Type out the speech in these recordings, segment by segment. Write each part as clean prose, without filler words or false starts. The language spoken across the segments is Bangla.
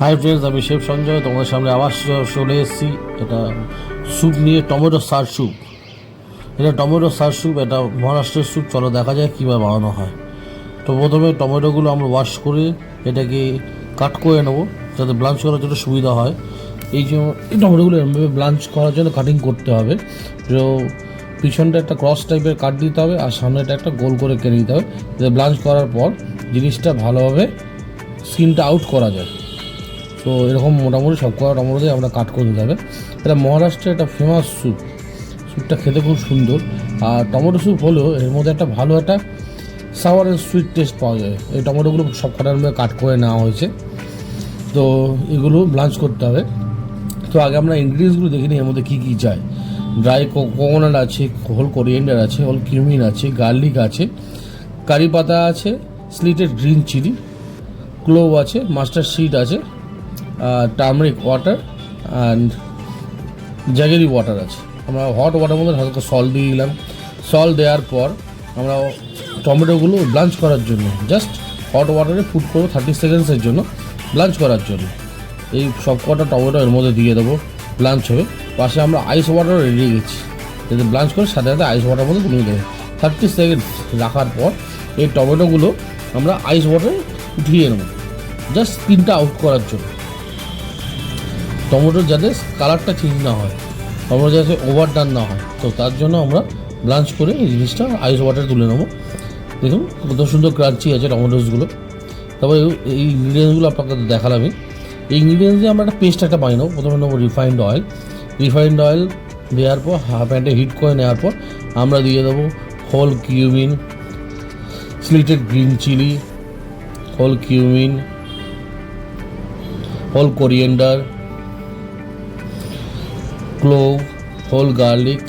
হাই ফ্রেন্ডস, আমি শেফ সঞ্জয় তোমাদের সামনে আবার চলে এসেছি। এটা স্যুপ নিয়ে, টমেটো সার স্যুপ। এটা টমেটো সার স্যুপ, এটা মহারাষ্ট্রের স্যুপ। চলো দেখা যায় কীভাবে বানানো হয়। তো প্রথমে টমেটোগুলো আমরা ওয়াশ করে এটাকে কাট করে নেবো, যাতে ব্লাঞ্চ করার জন্য সুবিধা হয়। এই টমেটোগুলো এরমভাবে ব্লাঞ্চ করার জন্য কাটিং করতে হবে। তো পিছনটা একটা ক্রস টাইপের কাট দিতে হবে, আর সামনেটা একটা গোল করে কেটে দিতে হবে, যাতে ব্লাঞ্চ করার পর জিনিসটা ভালোভাবে স্কিনটা আউট করা যায়। তো এরকম মোটামুটি সব কটা টমেটো দিয়ে আমরা কাট করে দিতে হবে। এটা মহারাষ্ট্রের একটা ফেমাস স্যুপ। স্যুপটা খেতে খুব সুন্দর। আর টমেটো স্যুপ হলেও এর মধ্যে একটা ভালো একটা সাওয়ার অ্যান্ড সুইট টেস্ট পাওয়া যায়। এই টমেটোগুলো সব কটার মধ্যে কাট করে নেওয়া হয়েছে। তো এগুলো ব্লাঞ্চ করতে হবে। তো আগে আমরা ইনগ্রিডিয়েন্টসগুলো দেখে নিই এর মধ্যে কী কী চাই। ড্রাই কোকোনাট আছে, হোল কোরিয়েন্ডার আছে, হোল কিউমিন আছে, গার্লিক আছে, কারি পাতা আছে, স্লিটেড গ্রিন চিলি, ক্লোভ আছে, মাস্টার্ড সিড আছে, turmeric water and jaggery water আছে। আমরা হট ওয়াটার মধ্যে হালকা সল্ট দিয়ে দিলাম। সল্ট দেওয়ার পর আমরা টমেটোগুলো ব্লাঞ্চ করার জন্য জাস্ট হট ওয়াটারে পুট করবো 30 সেকেন্ডসের জন্য, ব্লাঞ্চ করার জন্য। এই সব কটা টমেটো এর মধ্যে দিয়ে দেবো, ব্লাঞ্চ হবে। পাশে আমরা আইস ওয়াটার রেডি গেছি, যাতে ব্লাঞ্চ করে সাথে সাথে আইস ওয়াটার মধ্যে গুলিয়ে দেবো। 30 সেকেন্ডস রাখার পর এই টমেটোগুলো আমরা আইস ওয়াটারে উঠিয়ে নেবো, জাস্ট স্কিনটা আউট করার জন্য। টমেটোর যাতে কালারটা চেঞ্জ না হয়, টমেটো যাতে ওভার ডান না হয়, তো তার জন্য আমরা ব্লাঞ্চ করে এই জিনিসটা আইস ওয়াটার তুলে নেবো। দেখুন কত সুন্দর ক্রাঞ্চি আছে টমেটোসগুলো। তবে এই ইনগ্রিডিয়েন্টসগুলো আপনাকে দেখালাম। এই ইনগ্রিডিয়েন্টস দিয়ে আমরা একটা পেস্ট একটা বানিয়ে নেবো। প্রথমে নেবো রিফাইন্ড অয়েল দেওয়ার পর হাফ প্যান্টে হিট করে নেওয়ার পর আমরা দিয়ে দেবো whole cumin, slitted green chilli, whole cumin, whole coriander, clove, whole garlic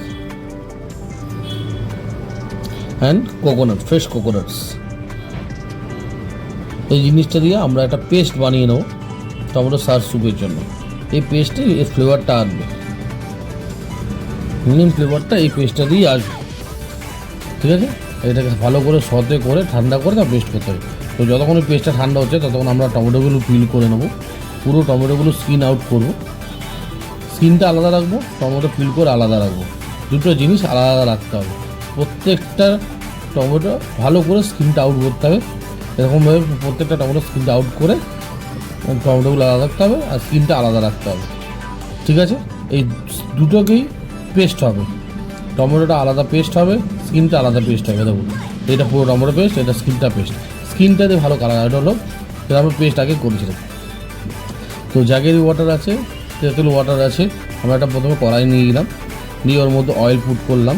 and coconut, fresh coconuts. এই জিনিসটা দিয়ে আমরা একটা পেস্ট বানিয়ে নেব টমেটো সার স্যুপের জন্য। এই পেস্টে এই ফ্লেভারটা আসবে, মেন ফ্লেভারটা এই পেস্টটা দিয়েই আসবে। ঠিক আছে, এটাকে ভালো করে সতে করে ঠান্ডা করে তা পেস্ট করতে হবে। তো যতক্ষণ এই পেস্টটা ঠান্ডা হচ্ছে ততক্ষণ আমরা টমেটোগুলো পিল করে নেবো। পুরো টমেটোগুলো স্কিন আউট করবো। স্কিনটা আলাদা রাখবো, টমেটো পিল করে আলাদা রাখবো। দুটো জিনিস আলাদা আলাদা রাখতে হবে। প্রত্যেকটা টমেটো ভালো করে স্কিনটা আউট করতে হবে। এরকমভাবে প্রত্যেকটা টমেটো স্কিনটা আউট করে টমেটোগুলো আলাদা রাখতে হবে, আর স্কিনটা আলাদা রাখতে হবে। ঠিক আছে, এই দুটোকেই পেস্ট হবে। টমেটোটা আলাদা পেস্ট হবে, স্কিনটা আলাদা পেস্ট হবে। দেখুন এটা পুরো টমেটো পেস্ট, এটা স্কিনটা পেস্ট। স্কিনটা দিয়ে ভালো কালার, এটা হলো যেটা আমরা পেস্ট আগে করেছিলাম। তো জাগেরি ওয়াটার আছে, তেঁতুল ওয়াটার আছে। আমরা একটা প্রথমে কড়াই নিয়ে গেলাম, নিয়ে ওর মধ্যে অয়েল পুট করলাম।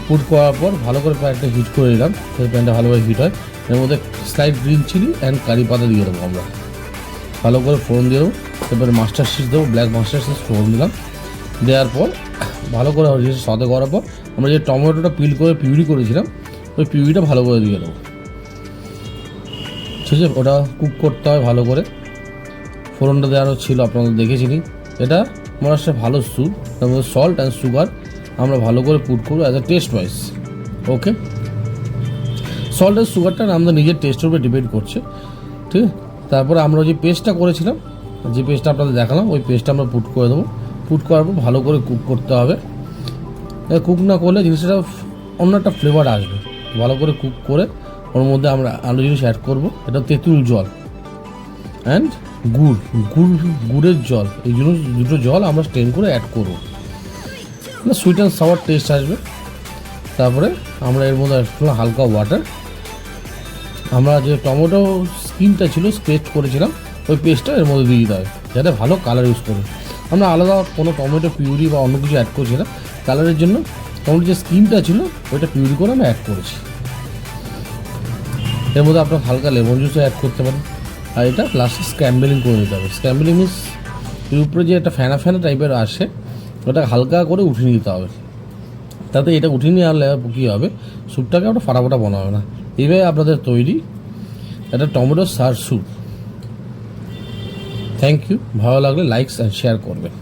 পুট করার পর ভালো করে প্যানটা হিট করে নিলাম, সেই প্যানটা ভালোভাবে হিট হয়। এর মধ্যে sliced green chilli and curry পাতা দিয়ে দেবো আমরা, ভালো করে ফোড়ন দিয়ে দেবো। এরপরে মাস্টার্ড সিড দেবো, ব্ল্যাক মাস্টার্ড সিড ফোড়ন দিলাম। দেওয়ার পর ভালো করে সাদে করার পর আমরা যে টমেটোটা পিল করে পিউরি করেছিলাম, ওই পিউরিটা ভালো করে দিয়ে দেবো। ঠিক আছে, ওটা কুক করতে হয় ভালো করে। ফোড়নটা দেওয়ানো ছিল, আপনাদের দেখেছিনি। এটা মহারাষ্ট্রের ভালো স্যুপ, তার মধ্যে সল্ট অ্যান্ড সুগার আমরা ভালো করে পুট করবো as a taste wise. Okay, salt and সুগারটা আমাদের নিজের টেস্টের উপরে ডিপেন্ড করছে। ঠিক আছে, তারপরে আমরা যে পেস্টটা করেছিলাম, যে পেস্টটা আপনাদের দেখালাম, ওই পেস্টটা আমরা পুট করে দেবো। পুট করার পর ভালো করে কুক করতে হবে। কুক না করলে জিনিসটা অন্য একটা ফ্লেভার আসবে। ভালো করে কুক করে ওর মধ্যে আমরা আলু জিনিস অ্যাড করবো। এটা তেঁতুল জল অ্যান্ড গুড়ের জল, এই দুটো জল আমরা স্ট্রেন করে অ্যাড করবো। সুইট অ্যান্ড সাওয়ার টেস্ট আসবে। তারপরে আমরা এর মধ্যে হালকা ওয়াটার, আমরা যে টমেটো স্কিনটা ছিল পেস্ট করেছিলাম, ওই পেস্টটা এর মধ্যে দিয়ে দিতে হবে, যাতে ভালো কালার ইউজ করবে। আমরা আলাদা কোনো টমেটো পিউরি বা অন্য কিছু অ্যাড করছি না। কালারের জন্য টমেটো যে স্কিনটা ছিল ওইটা পিউরি করে আমি অ্যাড করেছি। এর মধ্যে আপনার হালকা লেমন জুসও অ্যাড করতে পারেন। আর এটা লাস্টে স্ক্র্যাম্বলিং করে দিতে হবে। স্ক্র্যাম্বলিং মিন্স এর উপরে যে একটা ফেনা ফেনা টাইপের আসে, ওটা হালকা করে উঠিয়ে নিতে হবে। তাতে এটা উঠিয়ে নিয়ে আনলে কী হবে, স্যুপটাকে ওটা ফাটাফাটা বানাবে না। এইভাবে আপনাদের তৈরি একটা টমেটো সার স্যুপ। Thank you. ভালো লাগলে লাইকস অ্যান্ড শেয়ার করবেন।